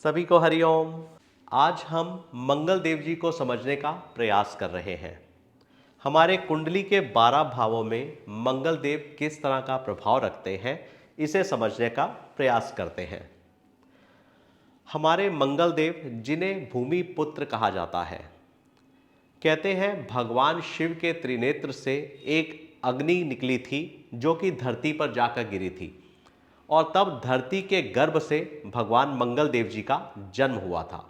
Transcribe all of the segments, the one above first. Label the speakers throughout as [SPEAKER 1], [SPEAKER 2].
[SPEAKER 1] सभी को हरिओम। आज हम मंगल देव जी को समझने का प्रयास कर रहे हैं। हमारे कुंडली के 12 भावों में मंगल देव किस तरह का प्रभाव रखते हैं, इसे समझने का प्रयास करते हैं। हमारे मंगल देव, जिन्हें भूमि पुत्र कहा जाता है, कहते हैं भगवान शिव के त्रिनेत्र से एक अग्नि निकली थी जो कि धरती पर जाकर गिरी थी, और तब धरती के गर्भ से भगवान मंगल देव जी का जन्म हुआ था।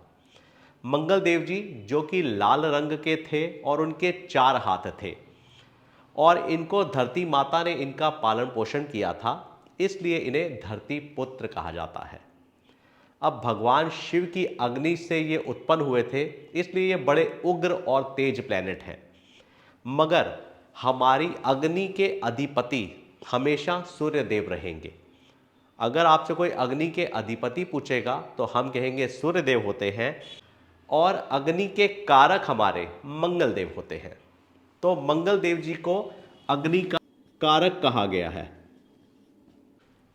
[SPEAKER 1] मंगल देव जी जो कि लाल रंग के थे और उनके 4 हाथ थे, और इनको धरती माता ने इनका पालन पोषण किया था, इसलिए इन्हें धरती पुत्र कहा जाता है। अब भगवान शिव की अग्नि से ये उत्पन्न हुए थे, इसलिए ये बड़े उग्र और तेज प्लेनेट हैं। मगर हमारी अग्नि के अधिपति हमेशा सूर्य देव रहेंगे। अगर आपसे कोई अग्नि के अधिपति पूछेगा तो हम कहेंगे सूर्य देव होते हैं, और अग्नि के कारक हमारे मंगल देव होते हैं। तो मंगल देव जी को अग्नि का कारक कहा गया है।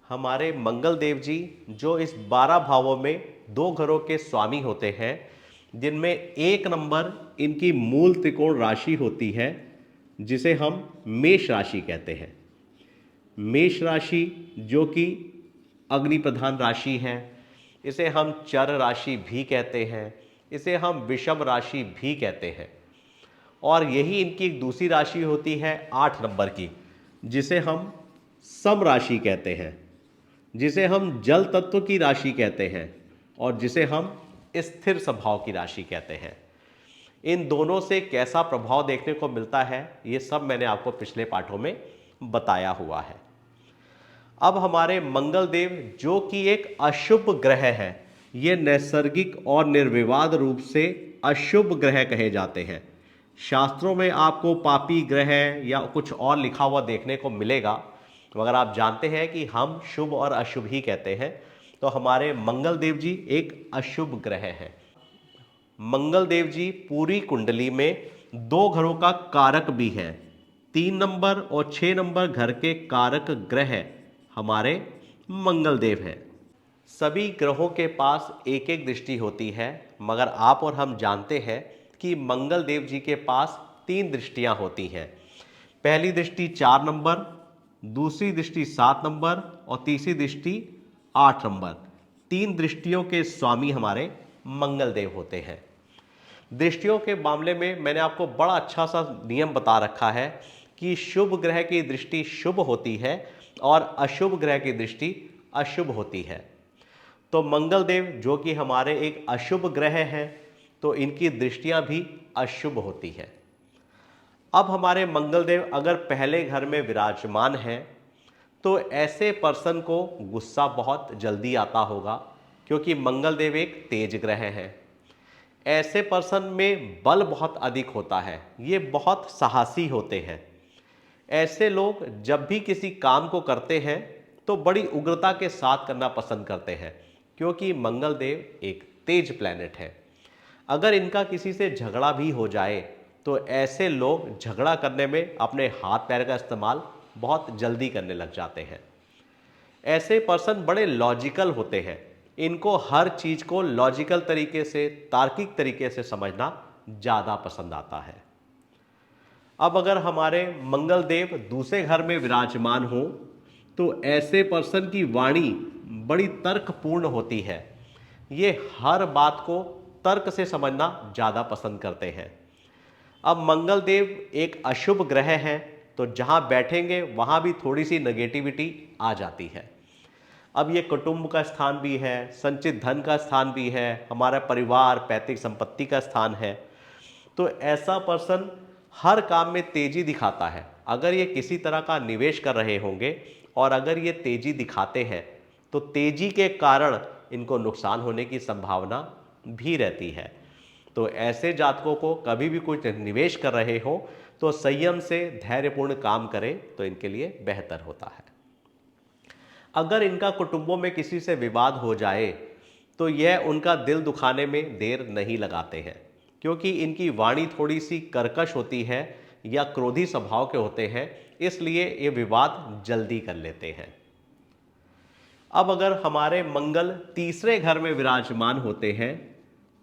[SPEAKER 1] हमारे मंगल देव जी जो इस 12 भावों में 2 घरों के स्वामी होते हैं, जिनमें 1 नंबर इनकी मूल त्रिकोण राशि होती है, जिसे हम मेष राशि कहते हैं। मेष राशि जो कि अग्नि प्रधान राशि है, इसे हम चर राशि भी कहते हैं, इसे हम विषम राशि भी कहते हैं। और यही इनकी एक दूसरी राशि होती है 8 नंबर की, जिसे हम सम राशि कहते हैं, जिसे हम जल तत्व की राशि कहते हैं, और जिसे हम स्थिर स्वभाव की राशि कहते हैं। इन दोनों से कैसा प्रभाव देखने को मिलता है, ये सब मैंने आपको पिछले पाठों में बताया हुआ है। अब हमारे मंगल देव जो कि एक अशुभ ग्रह है, ये नैसर्गिक और निर्विवाद रूप से अशुभ ग्रह कहे जाते हैं। शास्त्रों में आपको पापी ग्रह या कुछ और लिखा हुआ देखने को मिलेगा, मगर आप जानते हैं कि हम शुभ और अशुभ ही कहते हैं। तो हमारे मंगल देव जी एक अशुभ ग्रह हैं। मंगल देव जी पूरी कुंडली में 2 घरों का कारक भी हैं। 3 नंबर और 6 नंबर घर के कारक ग्रह हमारे मंगल देव हैं। सभी ग्रहों के पास एक एक दृष्टि होती है, मगर आप और हम जानते हैं कि मंगल देव जी के पास 3 दृष्टियां होती हैं। पहली दृष्टि 4 नंबर, दूसरी दृष्टि 7 नंबर, और तीसरी दृष्टि 8 नंबर। 3 दृष्टियों के स्वामी हमारे मंगल देव होते हैं। दृष्टियों के मामले में मैंने आपको बड़ा अच्छा सा नियम बता रखा है कि शुभ ग्रह की दृष्टि शुभ होती है और अशुभ ग्रह की दृष्टि अशुभ होती है। तो मंगल देव जो कि हमारे एक अशुभ ग्रह हैं, तो इनकी दृष्टियां भी अशुभ होती हैं। अब हमारे मंगल देव अगर पहले घर में विराजमान हैं, तो ऐसे पर्सन को गुस्सा बहुत जल्दी आता होगा, क्योंकि मंगल देव एक तेज ग्रह हैं। ऐसे पर्सन में बल बहुत अधिक होता है, ये बहुत साहसी होते हैं। ऐसे लोग जब भी किसी काम को करते हैं तो बड़ी उग्रता के साथ करना पसंद करते हैं, क्योंकि मंगल देव एक तेज प्लैनेट है। अगर इनका किसी से झगड़ा भी हो जाए तो ऐसे लोग झगड़ा करने में अपने हाथ पैर का इस्तेमाल बहुत जल्दी करने लग जाते हैं। ऐसे पर्सन बड़े लॉजिकल होते हैं, इनको हर चीज को लॉजिकल तरीके से, तार्किक तरीके से समझना ज्यादा पसंद आता है। अब अगर हमारे मंगल देव दूसरे घर में विराजमान हो तो ऐसे पर्सन की वाणी बड़ी तर्कपूर्ण होती है। ये हर बात को तर्क से समझना ज़्यादा पसंद करते हैं। अब मंगल देव एक अशुभ ग्रह है, तो जहाँ बैठेंगे वहाँ भी थोड़ी सी नेगेटिविटी आ जाती है। अब ये कुटुंब का स्थान भी है, संचित धन का स्थान भी है, हमारा परिवार पैतृक संपत्ति का स्थान है। तो ऐसा पर्सन हर काम में तेजी दिखाता है। अगर ये किसी तरह का निवेश कर रहे होंगे और अगर ये तेजी दिखाते हैं, तो तेजी के कारण इनको नुकसान होने की संभावना भी रहती है। तो ऐसे जातकों को कभी भी कुछ निवेश कर रहे हो तो संयम से धैर्यपूर्ण काम करें, तो इनके लिए बेहतर होता है। अगर इनका कुटुंबों में किसी से विवाद हो जाए तो यह उनका दिल दुखाने में देर नहीं लगाते हैं, क्योंकि इनकी वाणी थोड़ी सी कर्कश होती है या क्रोधी स्वभाव के होते हैं, इसलिए ये विवाद जल्दी कर लेते हैं। अब अगर हमारे मंगल तीसरे घर में विराजमान होते हैं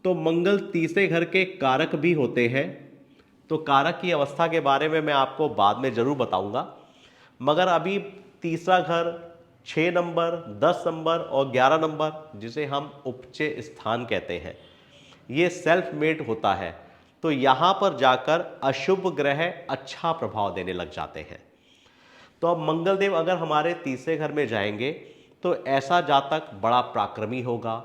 [SPEAKER 1] तो मंगल तीसरे घर के कारक भी होते हैं। तो कारक की अवस्था के बारे में मैं आपको बाद में जरूर बताऊंगा, मगर अभी तीसरा घर 6 नंबर, 10 नंबर और 11 नंबर, जिसे हम उपचय स्थान कहते हैं, ये सेल्फ मेड होता है। तो यहां पर जाकर अशुभ ग्रह अच्छा प्रभाव देने लग जाते हैं। तो अब मंगल देव अगर हमारे तीसरे घर में जाएंगे तो ऐसा जातक बड़ा पराक्रमी होगा।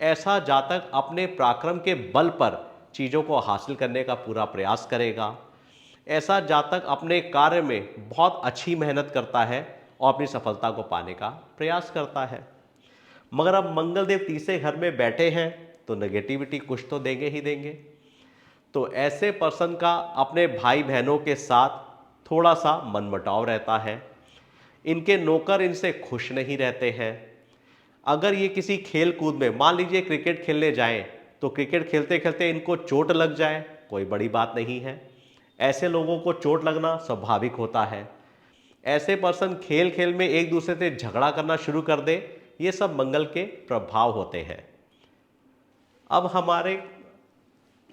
[SPEAKER 1] ऐसा जातक अपने पराक्रम के बल पर चीज़ों को हासिल करने का पूरा प्रयास करेगा। ऐसा जातक अपने कार्य में बहुत अच्छी मेहनत करता है और अपनी सफलता को पाने का प्रयास करता है। मगर अब मंगल देव तीसरे घर में बैठे हैं तो नेगेटिविटी कुछ तो देंगे ही देंगे। तो ऐसे पर्सन का अपने भाई बहनों के साथ थोड़ा सा मनमुटाव रहता है। इनके नौकर इनसे खुश नहीं रहते हैं। अगर ये किसी खेल कूद में, मान लीजिए क्रिकेट खेलने जाएं, तो क्रिकेट खेलते खेलते इनको चोट लग जाए, कोई बड़ी बात नहीं है। ऐसे लोगों को चोट लगना स्वाभाविक होता है। ऐसे पर्सन खेल खेल में एक दूसरे से झगड़ा करना शुरू कर दे, ये सब मंगल के प्रभाव होते हैं। अब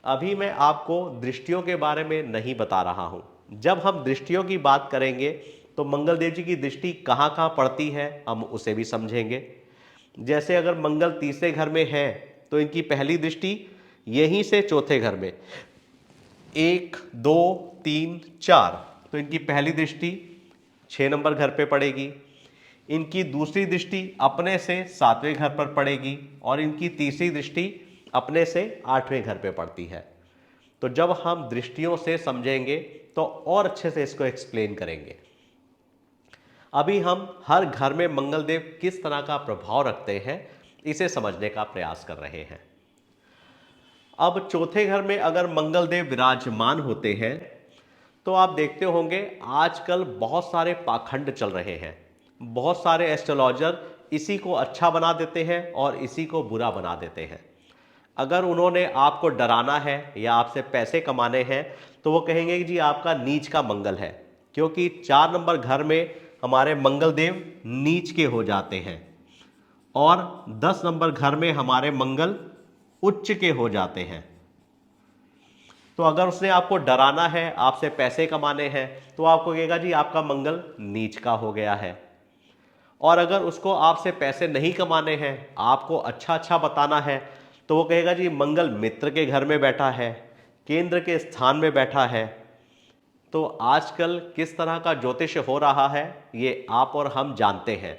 [SPEAKER 1] अभी मैं आपको दृष्टियों के बारे में नहीं बता रहा हूं। जब हम दृष्टियों की बात करेंगे तो मंगल देव जी की दृष्टि कहां कहां पड़ती है हम उसे भी समझेंगे। जैसे अगर मंगल तीसरे घर में है तो इनकी पहली दृष्टि यहीं से चौथे घर में, 1 2 3 4, तो इनकी पहली दृष्टि 6 नंबर घर पे पड़ेगी। इनकी दूसरी दृष्टि अपने से 7वें घर पर पड़ेगी और इनकी तीसरी दृष्टि अपने से 8वें घर पे पड़ती है। तो जब हम दृष्टियों से समझेंगे तो और अच्छे से इसको एक्सप्लेन करेंगे। अभी हम हर घर में मंगल देव किस तरह का प्रभाव रखते हैं इसे समझने का प्रयास कर रहे हैं। अब चौथे घर में अगर मंगल देव विराजमान होते हैं तो आप देखते होंगे आजकल बहुत सारे पाखंड चल रहे हैं। बहुत सारे एस्ट्रोलॉजर इसी को अच्छा बना देते हैं और इसी को बुरा बना देते हैं। अगर उन्होंने आपको डराना है या आपसे पैसे कमाने हैं तो वो कहेंगे कि जी आपका नीच का मंगल है, क्योंकि 4 नंबर घर में हमारे मंगल देव नीच के हो जाते हैं और 10 नंबर घर में हमारे मंगल उच्च के हो जाते हैं। तो अगर उसने आपको डराना है, आपसे पैसे कमाने हैं, तो आपको कहेगा जी आपका मंगल नीच का हो गया है। और अगर उसको आपसे पैसे नहीं कमाने हैं, आपको अच्छा अच्छा बताना है, तो वो कहेगा जी मंगल मित्र के घर में बैठा है, केंद्र के स्थान में बैठा है। तो आजकल किस तरह का ज्योतिष हो रहा है ये आप और हम जानते हैं।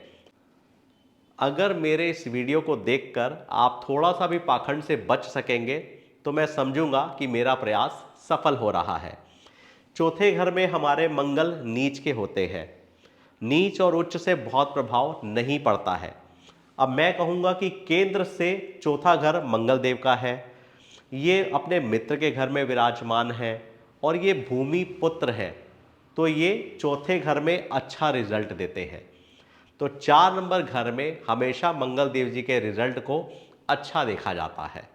[SPEAKER 1] अगर मेरे इस वीडियो को देखकर आप थोड़ा सा भी पाखंड से बच सकेंगे तो मैं समझूंगा कि मेरा प्रयास सफल हो रहा है। चौथे घर में हमारे मंगल नीच के होते हैं। नीच और उच्च से बहुत प्रभाव नहीं पड़ता है। अब मैं कहूँगा कि केंद्र से चौथा घर मंगल देव का है, ये अपने मित्र के घर में विराजमान है और ये भूमि पुत्र है, तो ये चौथे घर में अच्छा रिजल्ट देते हैं। तो 4 नंबर घर में हमेशा मंगल देव जी के रिजल्ट को अच्छा देखा जाता है।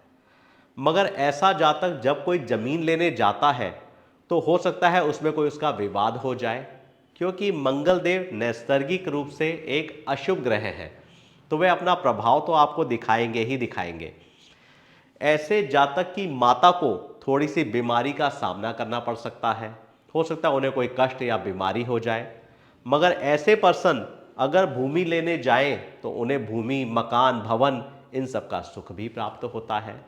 [SPEAKER 1] मगर ऐसा जातक जब कोई जमीन लेने जाता है तो हो सकता है उसमें कोई उसका विवाद हो जाए, क्योंकि मंगल देव नैसर्गिक रूप से एक अशुभ ग्रह है, तो वे अपना प्रभाव तो आपको दिखाएंगे ही दिखाएंगे। ऐसे जातक की माता को थोड़ी सी बीमारी का सामना करना पड़ सकता है, हो सकता है उन्हें कोई कष्ट या बीमारी हो जाए। मगर ऐसे पर्सन अगर भूमि लेने जाएं तो उन्हें भूमि, मकान, भवन इन सब का सुख भी प्राप्त होता है।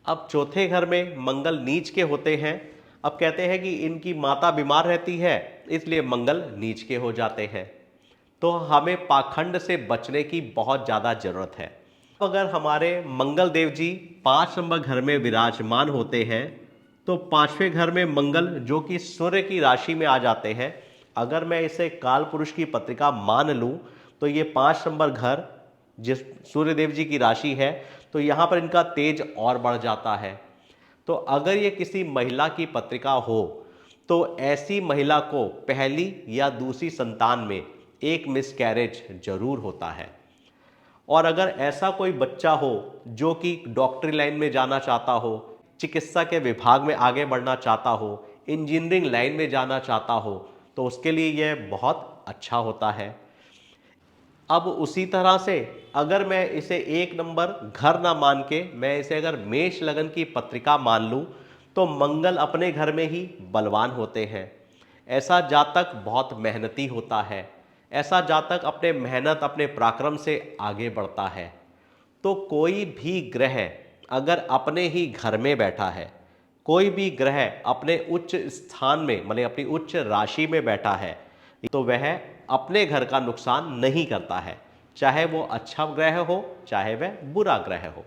[SPEAKER 1] अब चौथे घर में मंगल नीच के होते हैं। अब कहते हैं कि इनकी माता बीमार रहती है इसलिए मंगल नीच के हो जाते हैं। तो हमें पाखंड से बचने की बहुत ज़्यादा ज़रूरत है। अगर हमारे मंगल देव जी 5 नंबर घर में विराजमान होते हैं तो 5वें घर में मंगल जो कि सूर्य की राशि में आ जाते हैं, अगर मैं इसे काल पुरुष की पत्रिका मान लूं तो ये 5 नंबर घर जिस सूर्य देव जी की राशि है, तो यहाँ पर इनका तेज और बढ़ जाता है। तो अगर ये किसी महिला की पत्रिका हो तो ऐसी महिला को पहली या दूसरी संतान में एक मिसकैरेज जरूर होता है। और अगर ऐसा कोई बच्चा हो जो कि डॉक्टरी लाइन में जाना चाहता हो, चिकित्सा के विभाग में आगे बढ़ना चाहता हो, इंजीनियरिंग लाइन में जाना चाहता हो, तो उसके लिए यह बहुत अच्छा होता है। अब उसी तरह से अगर मैं इसे एक नंबर घर ना मान के मैं इसे अगर मेष लगन की पत्रिका मान लूं, तो मंगल अपने घर में ही बलवान होते हैं। ऐसा जातक बहुत मेहनती होता है। ऐसा जातक अपने मेहनत अपने पराक्रम से आगे बढ़ता है। तो कोई भी ग्रह अगर अपने ही घर में बैठा है, कोई भी ग्रह अपने उच्च स्थान में मतलब अपनी उच्च राशि में बैठा है, तो वह अपने घर का नुकसान नहीं करता है, चाहे वो अच्छा ग्रह हो चाहे वह बुरा ग्रह हो।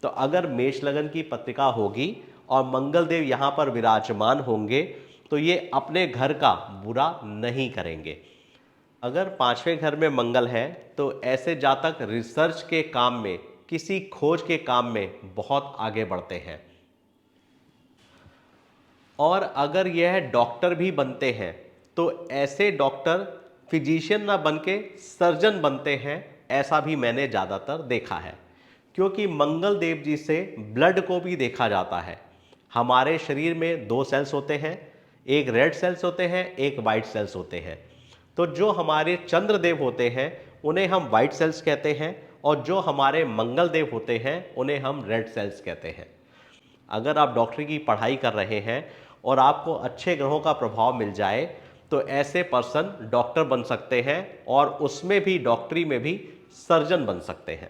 [SPEAKER 1] तो अगर मेष लगन की पत्रिका होगी और मंगल देव यहाँ पर विराजमान होंगे, तो ये अपने घर का बुरा नहीं करेंगे। अगर पांचवें घर में मंगल है तो ऐसे जातक रिसर्च के काम में, किसी खोज के काम में बहुत आगे बढ़ते हैं। और अगर यह डॉक्टर भी बनते हैं तो ऐसे डॉक्टर फिजिशियन ना बन के सर्जन बनते हैं, ऐसा भी मैंने ज़्यादातर देखा है। क्योंकि मंगल देव जी से ब्लड को भी देखा जाता है। हमारे शरीर में दो सेल्स होते हैं, एक रेड सेल्स होते हैं, एक वाइट सेल्स होते हैं। तो जो हमारे चंद्रदेव होते हैं उन्हें हम वाइट सेल्स कहते हैं, और जो हमारे मंगल देव होते हैं उन्हें हम रेड सेल्स कहते हैं। अगर आप डॉक्टरी की पढ़ाई कर रहे हैं और आपको अच्छे ग्रहों का प्रभाव मिल जाए, तो ऐसे पर्सन डॉक्टर बन सकते हैं और उसमें भी डॉक्टरी में भी सर्जन बन सकते हैं।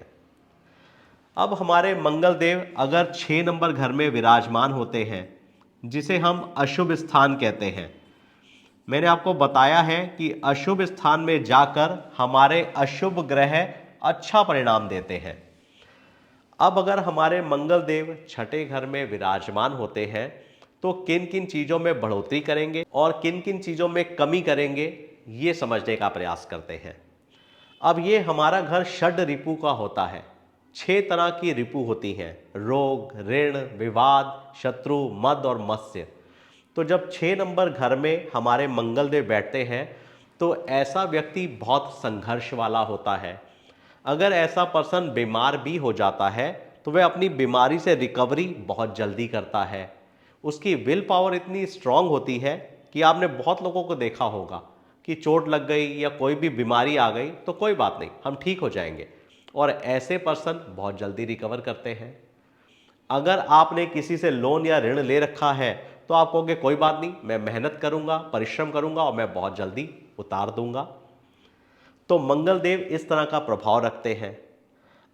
[SPEAKER 1] अब हमारे मंगल देव अगर 6 नंबर घर में विराजमान होते हैं, जिसे हम अशुभ स्थान कहते हैं। मैंने आपको बताया है कि अशुभ स्थान में जाकर हमारे अशुभ ग्रह अच्छा परिणाम देते हैं। अब अगर हमारे मंगल देव छठे घर में विराजमान होते हैं, तो किन किन चीज़ों में बढ़ोतरी करेंगे और किन किन चीज़ों में कमी करेंगे, ये समझने का प्रयास करते हैं। अब ये हमारा घर षड रिपु का होता है। 6 तरह की रिपु होती हैं: रोग, ऋण, विवाद, शत्रु, मद और मत्स्य। तो जब 6 नंबर घर में हमारे मंगल देव बैठते हैं, तो ऐसा व्यक्ति बहुत संघर्ष वाला होता है। अगर ऐसा पर्सन बीमार भी हो जाता है, तो वह अपनी बीमारी से रिकवरी बहुत जल्दी करता है। उसकी विल पावर इतनी स्ट्रांग होती है कि आपने बहुत लोगों को देखा होगा कि चोट लग गई या कोई भी बीमारी आ गई तो कोई बात नहीं, हम ठीक हो जाएंगे, और ऐसे पर्सन बहुत जल्दी रिकवर करते हैं। अगर आपने किसी से लोन या ऋण ले रखा है, तो आप कहोगे कोई बात नहीं, मैं मेहनत करूंगा, परिश्रम करूंगा और मैं बहुत जल्दी उतार दूंगा। तो मंगल देव इस तरह का प्रभाव रखते हैं।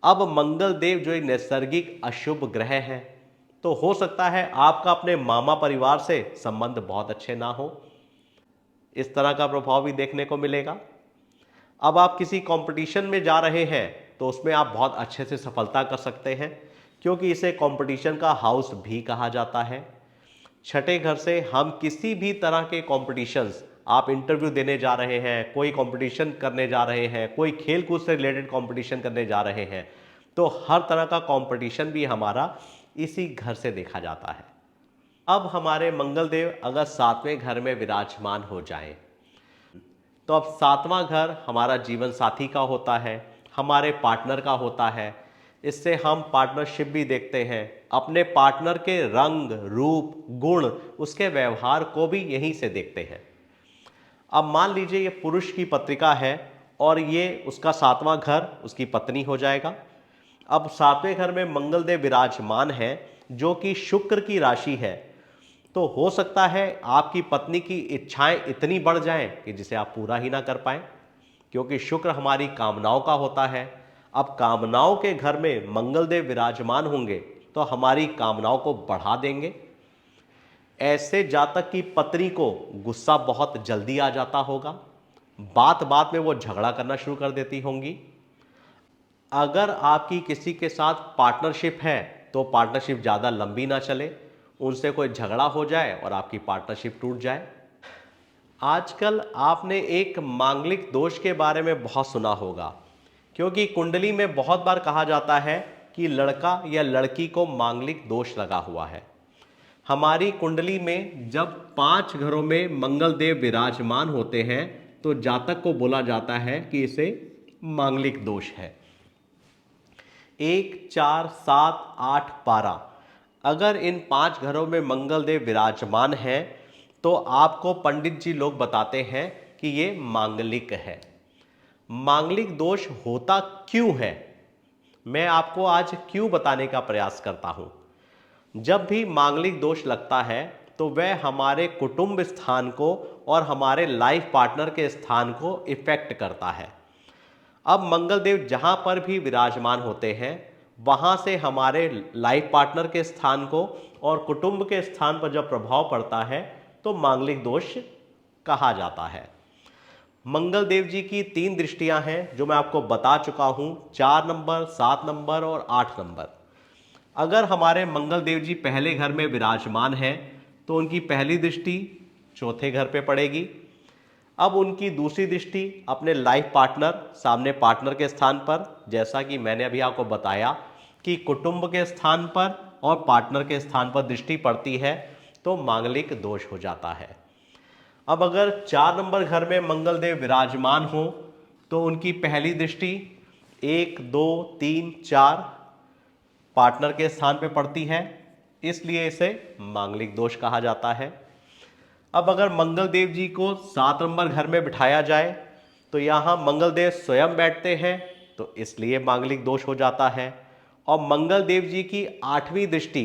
[SPEAKER 1] अब मंगल देव जो एक नैसर्गिक अशुभ ग्रह है, तो हो सकता है आपका अपने मामा परिवार से संबंध बहुत अच्छे ना हो, इस तरह का प्रभाव भी देखने को मिलेगा। अब आप किसी कंपटीशन में जा रहे हैं, तो उसमें आप बहुत अच्छे से सफलता कर सकते हैं, क्योंकि इसे कंपटीशन का हाउस भी कहा जाता है। छठे घर से हम किसी भी तरह के कॉम्पिटिशन्स, आप इंटरव्यू देने जा रहे हैं, कोई कंपटीशन करने जा रहे हैं, कोई खेल कूद से रिलेटेड कंपटीशन करने जा रहे हैं, तो हर तरह का कंपटीशन भी हमारा इसी घर से देखा जाता है। अब हमारे मंगल देव अगर 7वें घर में विराजमान हो जाएं, तो अब 7वां घर हमारा जीवन साथी का होता है, हमारे पार्टनर का होता है। इससे हम पार्टनरशिप भी देखते हैं, अपने पार्टनर के रंग, रूप, गुण, उसके व्यवहार को भी यहीं से देखते हैं। अब मान लीजिए ये पुरुष की पत्रिका है और ये उसका 7वां घर उसकी पत्नी हो जाएगा। अब 7वें घर में मंगल देव विराजमान है, जो कि शुक्र की राशि है। तो हो सकता है आपकी पत्नी की इच्छाएं इतनी बढ़ जाएं कि जिसे आप पूरा ही ना कर पाएं, क्योंकि शुक्र हमारी कामनाओं का होता है। अब कामनाओं के घर में मंगल देव विराजमान होंगे तो हमारी कामनाओं को बढ़ा देंगे। ऐसे जातक की पत्नी को गुस्सा बहुत जल्दी आ जाता होगा, बात बात में वो झगड़ा करना शुरू कर देती होंगी। अगर आपकी किसी के साथ पार्टनरशिप है, तो पार्टनरशिप ज़्यादा लंबी ना चले, उनसे कोई झगड़ा हो जाए और आपकी पार्टनरशिप टूट जाए। आजकल आपने एक मांगलिक दोष के बारे में बहुत सुना होगा, क्योंकि कुंडली में बहुत बार कहा जाता है कि लड़का या लड़की को मांगलिक दोष लगा हुआ है। हमारी कुंडली में जब 5 घरों में मंगल देव विराजमान होते हैं, तो जातक को बोला जाता है कि इसे मांगलिक दोष है। 1, 4, 7, 8, 12 अगर इन 5 घरों में मंगल देव विराजमान है, तो आपको पंडित जी लोग बताते हैं कि ये मांगलिक है। मांगलिक दोष होता क्यों है, मैं आपको आज क्यों बताने का प्रयास करता हूं। जब भी मांगलिक दोष लगता है तो वह हमारे कुटुंब स्थान को और हमारे लाइफ पार्टनर के स्थान को इफेक्ट करता है। अब मंगलदेव जहां पर भी विराजमान होते हैं वहां से हमारे लाइफ पार्टनर के स्थान को और कुटुंब के स्थान पर जब प्रभाव पड़ता है तो मांगलिक दोष कहा जाता है। मंगल देव जी की 3 दृष्टियां हैं जो मैं आपको बता चुका हूं, 4 नंबर, 7 नंबर और 8 नंबर। अगर हमारे मंगल देव जी पहले घर में विराजमान हैं तो उनकी पहली दृष्टि चौथे घर पे पड़ेगी। अब उनकी दूसरी दृष्टि अपने लाइफ पार्टनर, सामने पार्टनर के स्थान पर, जैसा कि मैंने अभी आपको बताया कि कुटुंब के स्थान पर और पार्टनर के स्थान पर दृष्टि पड़ती है तो मांगलिक दोष हो जाता है। अब अगर 4 नंबर घर में मंगलदेव विराजमान हो तो उनकी पहली दृष्टि 1, 2, 3, 4 पार्टनर के स्थान पर पड़ती है, इसलिए इसे मांगलिक दोष कहा जाता है। अब अगर मंगलदेव जी को 7 नंबर घर में बिठाया जाए तो यहाँ मंगलदेव स्वयं बैठते हैं तो इसलिए मांगलिक दोष हो जाता है। और मंगलदेव जी की 8वीं दृष्टि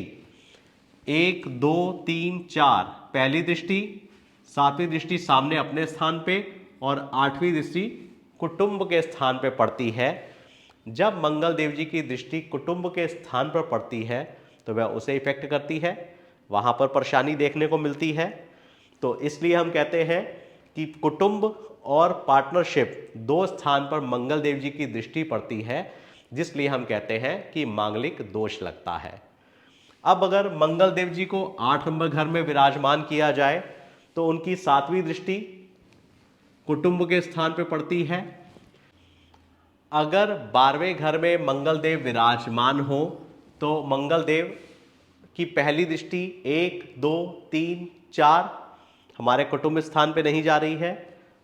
[SPEAKER 1] 1, 2, 3, 4 पहली दृष्टि, 7वीं दृष्टि सामने अपने स्थान पे और 8वीं दृष्टि कुटुंब के स्थान पे पड़ती है। जब मंगलदेव जी की दृष्टि कुटुंब के स्थान पर पड़ती है तो वह उसे इफेक्ट करती है, वहाँ पर परेशानी देखने को मिलती है। तो इसलिए हम कहते हैं कि कुटुंब और पार्टनरशिप 2 स्थान पर मंगलदेव जी की दृष्टि पड़ती है, जिसलिए हम कहते हैं कि मांगलिक दोष लगता है। अब अगर मंगलदेव जी को 8 नंबर घर में विराजमान किया जाए तो उनकी 7वीं दृष्टि कुटुंब के स्थान पर पड़ती है। अगर 12वें घर में मंगलदेव विराजमान हो तो मंगलदेव की पहली दृष्टि 1, 2, 3, 4 हमारे कुटुंब स्थान पे नहीं जा रही है।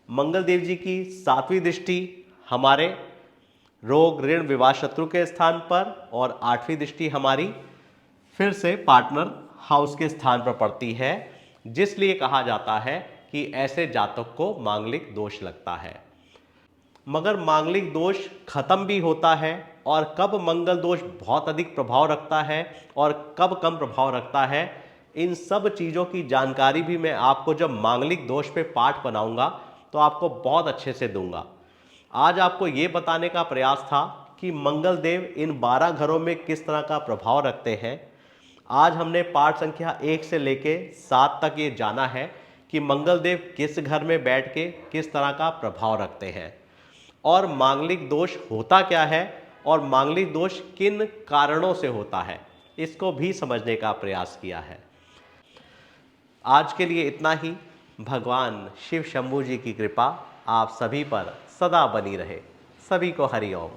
[SPEAKER 1] मंगलदेव जी की 7वीं दृष्टि हमारे रोग, ऋण, विवाह, शत्रु के स्थान पर और 8वीं दृष्टि हमारी फिर से पार्टनर हाउस के स्थान पर पड़ती है, जिसलिए कहा जाता है कि ऐसे जातक को मांगलिक दोष लगता है। मगर मांगलिक दोष खत्म भी होता है और कब मंगल दोष बहुत अधिक प्रभाव रखता है और कब कम प्रभाव रखता है, इन सब चीज़ों की जानकारी भी मैं आपको जब मांगलिक दोष पे पाठ बनाऊंगा तो आपको बहुत अच्छे से दूंगा। आज आपको ये बताने का प्रयास था कि मंगल देव इन 12 घरों में किस तरह का प्रभाव रखते हैं। आज हमने पाठ संख्या 1 से लेके 7 तक ये जाना है कि मंगल देव किस घर में बैठ के किस तरह का प्रभाव रखते हैं और मांगलिक दोष होता क्या है और मांगलिक दोष किन कारणों से होता है, इसको भी समझने का प्रयास किया है। आज के लिए इतना ही। भगवान शिव शंभू जी की कृपा आप सभी पर सदा बनी रहे। सभी को हरि ओम।